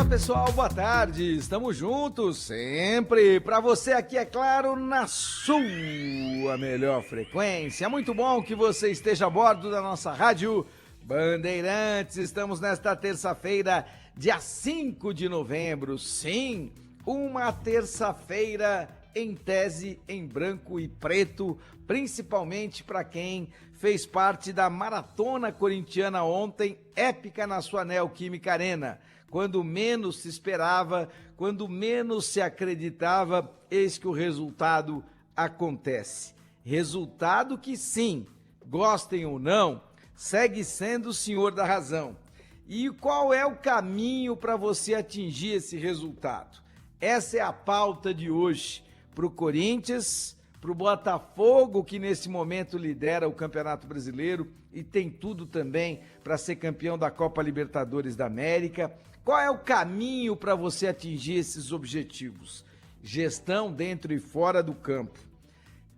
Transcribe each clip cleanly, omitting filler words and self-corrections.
pessoal, boa tarde, estamos juntos sempre, para você aqui, é claro, na sua melhor frequência. Muito bom que você esteja a bordo da nossa rádio Bandeirantes. Estamos nesta terça-feira, dia 5 de novembro, sim, uma terça-feira em tese em branco e preto, principalmente para quem fez parte da maratona corintiana ontem, épica na sua Neoquímica Arena. Quando menos se esperava, quando menos se acreditava, eis que o resultado acontece. Resultado que sim, gostem ou não, segue sendo o senhor da razão. E qual é o caminho para você atingir esse resultado? Essa é a pauta de hoje para o Corinthians, para o Botafogo, que nesse momento lidera o Campeonato Brasileiro e tem tudo também para ser campeão da Copa Libertadores da América. Qual é o caminho para você atingir esses objetivos? Gestão dentro e fora do campo.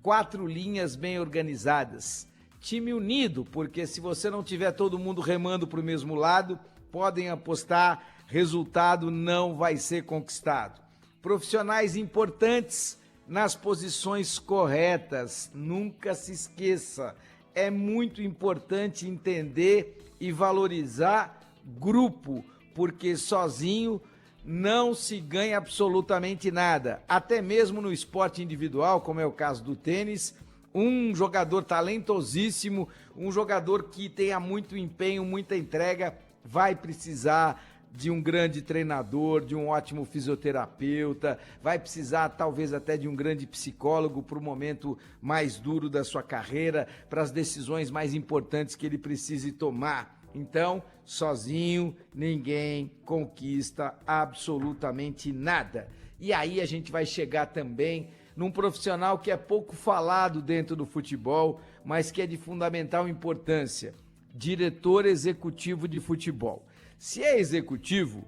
4 linhas bem organizadas. Time unido, porque se você não tiver todo mundo remando para o mesmo lado, podem apostar, resultado não vai ser conquistado. Profissionais importantes nas posições corretas. Nunca se esqueça, é muito importante entender e valorizar grupo, porque sozinho não se ganha absolutamente nada. Até mesmo no esporte individual, como é o caso do tênis, um jogador talentosíssimo, um jogador que tenha muito empenho, muita entrega, vai precisar de um grande treinador, de um ótimo fisioterapeuta, vai precisar talvez até de um grande psicólogo para o momento mais duro da sua carreira, para as decisões mais importantes que ele precise tomar. Então, sozinho, ninguém conquista absolutamente nada. E aí a gente vai chegar também num profissional que é pouco falado dentro do futebol, mas que é de fundamental importância: diretor executivo de futebol. Se é executivo,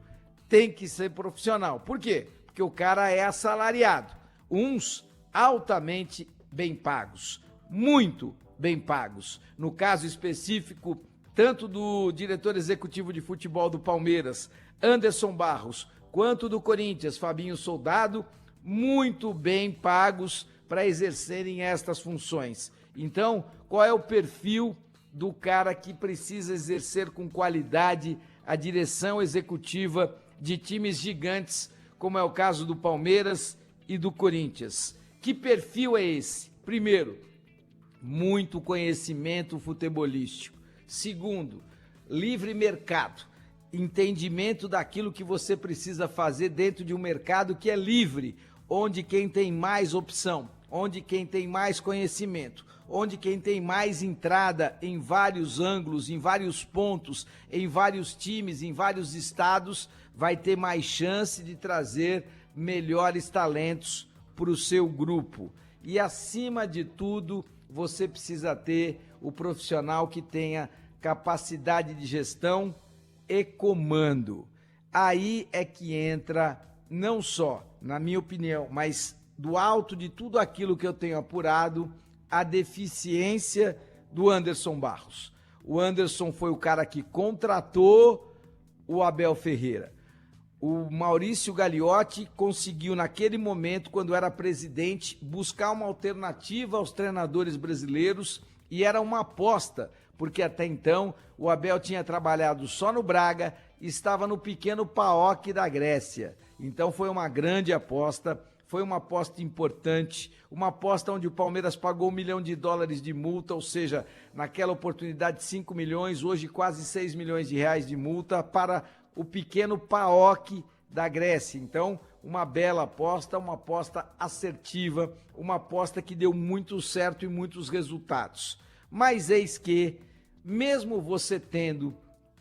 tem que ser profissional. Por quê? Porque o cara é assalariado. Uns altamente bem pagos, muito bem pagos. No caso específico, tanto do diretor executivo de futebol do Palmeiras, Anderson Barros, quanto do Corinthians, Fabinho Soldado, muito bem pagos para exercerem estas funções. Então, qual é o perfil do cara que precisa exercer com qualidade a direção executiva de times gigantes, como é o caso do Palmeiras e do Corinthians? Que perfil é esse? Primeiro, muito conhecimento futebolístico. Segundo, livre mercado, entendimento daquilo que você precisa fazer dentro de um mercado que é livre, onde quem tem mais opção, onde quem tem mais conhecimento, onde quem tem mais entrada em vários ângulos, em vários pontos, em vários times, em vários estados, vai ter mais chance de trazer melhores talentos para o seu grupo. E acima de tudo, você precisa ter o profissional que tenha capacidade de gestão e comando. Aí é que entra, não só, na minha opinião, mas do alto de tudo aquilo que eu tenho apurado, a deficiência do Anderson Barros. O Anderson foi o cara que contratou o Abel Ferreira. O Maurício Gagliotti conseguiu, naquele momento, quando era presidente, buscar uma alternativa aos treinadores brasileiros, e era uma aposta, porque até então o Abel tinha trabalhado só no Braga e estava no pequeno PAOK da Grécia. Então foi uma grande aposta, foi uma aposta importante, uma aposta onde o Palmeiras pagou $1 milhão de multa, ou seja, naquela oportunidade 5 milhões, hoje quase 6 milhões de reais de multa para o pequeno PAOK da Grécia. Então, uma bela aposta, uma aposta assertiva, uma aposta que deu muito certo e muitos resultados. Mas eis que, mesmo você tendo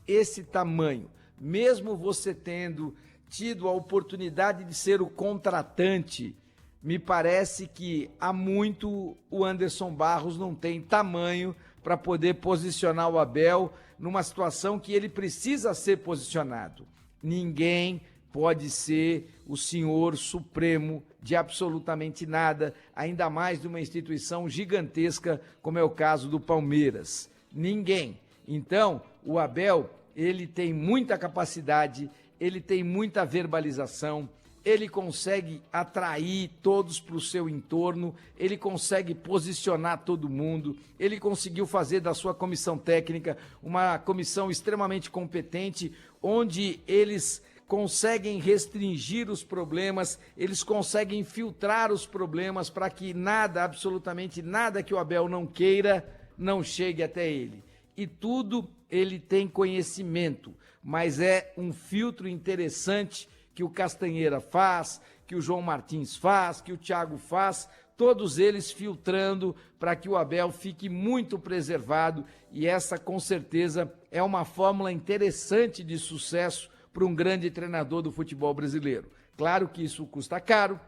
esse tamanho, mesmo você tendo tido a oportunidade de ser o contratante, me parece que há muito o Anderson Barros não tem tamanho para poder posicionar o Abel numa situação que ele precisa ser posicionado. Ninguém pode ser o senhor supremo de absolutamente nada, ainda mais de uma instituição gigantesca como é o caso do Palmeiras. Ninguém. Então, o Abel, ele tem muita capacidade, ele tem muita verbalização, ele consegue atrair todos para o seu entorno, ele consegue posicionar todo mundo, ele conseguiu fazer da sua comissão técnica uma comissão extremamente competente, onde eles conseguem restringir os problemas, eles conseguem filtrar os problemas para que nada, absolutamente nada que o Abel não queira, não chegue até ele. E tudo ele tem conhecimento, mas é um filtro interessante que o Castanheira faz, que o João Martins faz, que o Thiago faz, todos eles filtrando para que o Abel fique muito preservado, e essa com certeza é uma fórmula interessante de sucesso para um grande treinador do futebol brasileiro. Claro que isso custa caro,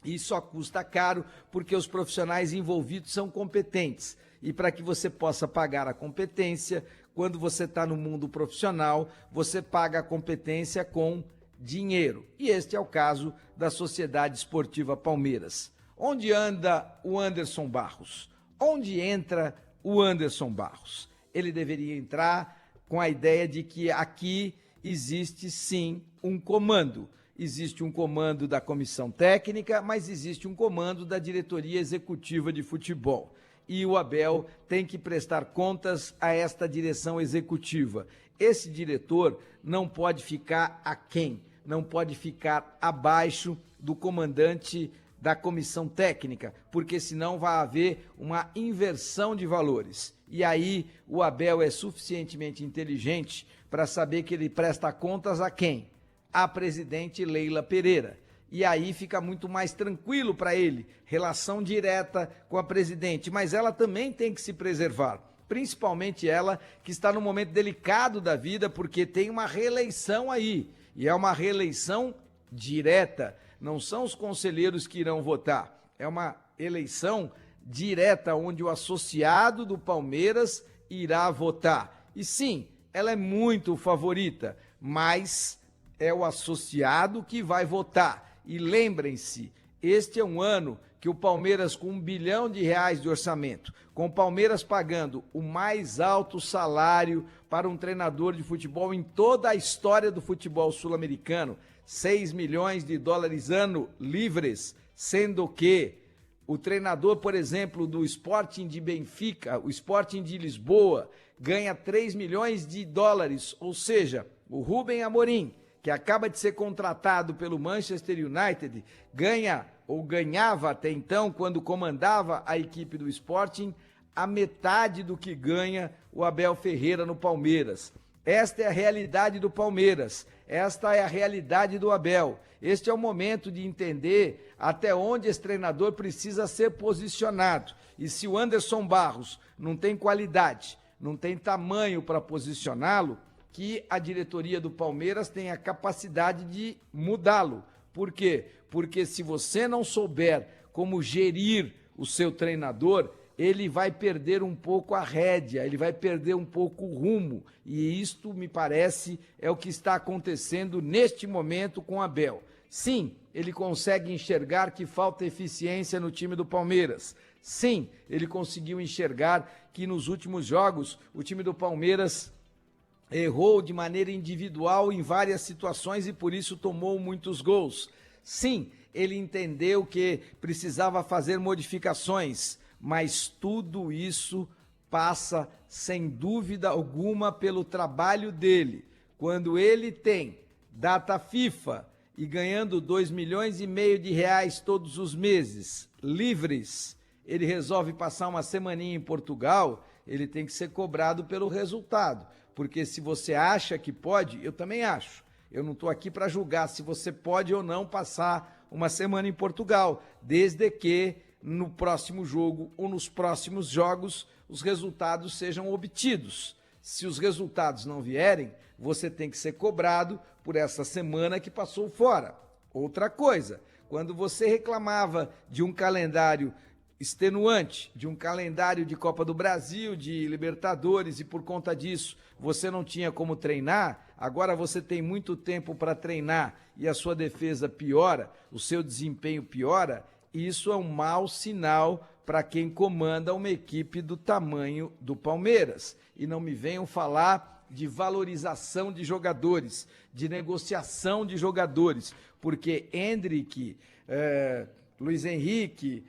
e só custa caro porque os profissionais envolvidos são competentes, e para que você possa pagar a competência, quando você está no mundo profissional, você paga a competência com dinheiro. E este é o caso da Sociedade Esportiva Palmeiras. Onde anda o Anderson Barros? Onde entra o Anderson Barros? Ele deveria entrar com a ideia de que aqui existe sim um comando. Existe um comando da comissão técnica, mas existe um comando da diretoria executiva de futebol. E o Abel tem que prestar contas a esta direção executiva. Esse diretor não pode ficar aquém, não pode ficar abaixo do comandante da comissão técnica, porque senão vai haver uma inversão de valores. E aí o Abel é suficientemente inteligente para saber que ele presta contas a quem? A presidente Leila Pereira. E aí fica muito mais tranquilo para ele, relação direta com a presidente, mas ela também tem que se preservar, principalmente ela que está num momento delicado da vida, porque tem uma reeleição aí, e é uma reeleição direta, não são os conselheiros que irão votar, é uma eleição direta onde o associado do Palmeiras irá votar. E sim, ela é muito favorita, mas é o associado que vai votar. E lembrem-se, este é um ano que o Palmeiras, com R$1 bilhão de orçamento, com o Palmeiras pagando o mais alto salário para um treinador de futebol em toda a história do futebol sul-americano, $6 milhões ano livres, sendo que o treinador, por exemplo, do Sporting de Benfica, o Sporting de Lisboa, ganha $3 milhões, ou seja, o Rubem Amorim, que acaba de ser contratado pelo Manchester United, ganha ou ganhava até então, quando comandava a equipe do Sporting, a metade do que ganha o Abel Ferreira no Palmeiras. Esta é a realidade do Palmeiras, esta é a realidade do Abel. Este é o momento de entender até onde esse treinador precisa ser posicionado. E se o Anderson Barros não tem qualidade, não tem tamanho para posicioná-lo, que a diretoria do Palmeiras tem a capacidade de mudá-lo. Por quê? Porque se você não souber como gerir o seu treinador, ele vai perder um pouco a rédea, ele vai perder um pouco o rumo. E isto, me parece, é o que está acontecendo neste momento com o Abel. Sim, ele consegue enxergar que falta eficiência no time do Palmeiras. Sim, ele conseguiu enxergar que nos últimos jogos o time do Palmeiras errou de maneira individual em várias situações e por isso tomou muitos gols. Sim, ele entendeu que precisava fazer modificações, mas tudo isso passa, sem dúvida alguma, pelo trabalho dele. Quando ele tem data FIFA e ganhando R$2,5 milhões todos os meses, livres, ele resolve passar uma semaninha em Portugal, ele tem que ser cobrado pelo resultado. Porque se você acha que pode, eu também acho. Eu não estou aqui para julgar se você pode ou não passar uma semana em Portugal, desde que no próximo jogo ou nos próximos jogos os resultados sejam obtidos. Se os resultados não vierem, você tem que ser cobrado por essa semana que passou fora. Outra coisa, quando você reclamava de um calendário extenuante, de um calendário de Copa do Brasil, de Libertadores, e por conta disso você não tinha como treinar, agora você tem muito tempo para treinar e a sua defesa piora, o seu desempenho piora, isso é um mau sinal para quem comanda uma equipe do tamanho do Palmeiras. E não me venham falar de valorização de jogadores, de negociação de jogadores, porque Endrick, Luiz Henrique,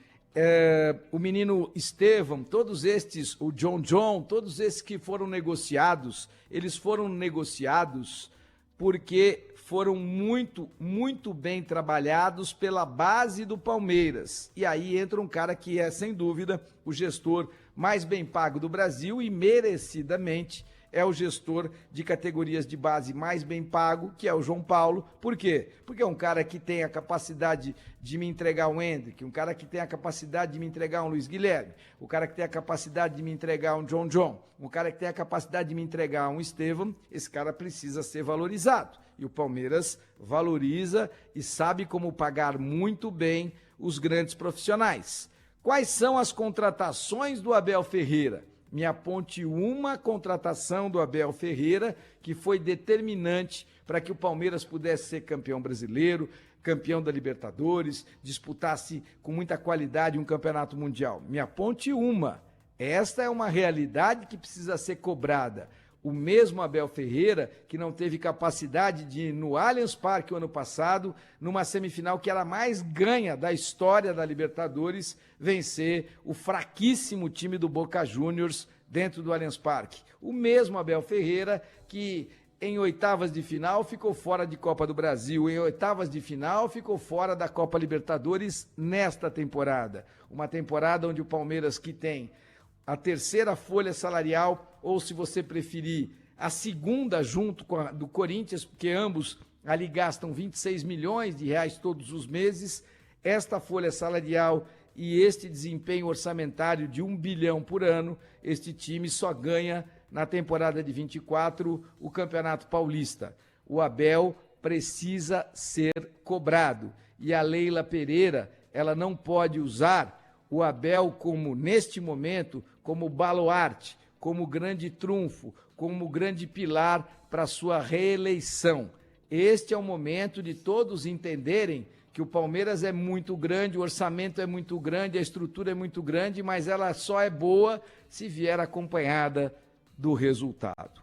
o menino Estevão, todos estes, o John, todos esses que foram negociados, eles foram negociados porque foram muito bem trabalhados pela base do Palmeiras. E aí entra um cara que é, sem dúvida, o gestor mais bem pago do Brasil e merecidamente é o gestor de categorias de base mais bem pago, que é o João Paulo. Por quê? Porque é um cara que tem a capacidade de me entregar um Endrick, um cara que tem a capacidade de me entregar um Luiz Guilherme, o cara que tem a capacidade de me entregar um John, um cara que tem a capacidade de me entregar um Estevão. Esse cara precisa ser valorizado. E o Palmeiras valoriza e sabe como pagar muito bem os grandes profissionais. Quais são as contratações do Abel Ferreira? Me aponte uma contratação do Abel Ferreira que foi determinante para que o Palmeiras pudesse ser campeão brasileiro, campeão da Libertadores, disputasse com muita qualidade um campeonato mundial. Me aponte uma. Esta é uma realidade que precisa ser cobrada. O mesmo Abel Ferreira, que não teve capacidade de ir no Allianz Parque o ano passado, numa semifinal que era a mais ganha da história da Libertadores, vencer o fraquíssimo time do Boca Juniors dentro do Allianz Parque. O mesmo Abel Ferreira que em oitavas de final ficou fora de Copa do Brasil, em oitavas de final ficou fora da Copa Libertadores nesta temporada. Uma temporada onde o Palmeiras, que tem a terceira folha salarial, ou se você preferir, a segunda junto com a do Corinthians, porque ambos ali gastam 26 milhões de reais todos os meses, esta folha salarial e este desempenho orçamentário de 1 bilhão por ano, este time só ganha na temporada de 24 o Campeonato Paulista. O Abel precisa ser cobrado e a Leila Pereira, ela não pode usar o Abel como, neste momento, como baluarte, como grande trunfo, como grande pilar para sua reeleição. Este é o momento de todos entenderem que o Palmeiras é muito grande, o orçamento é muito grande, a estrutura é muito grande, mas ela só é boa se vier acompanhada do resultado.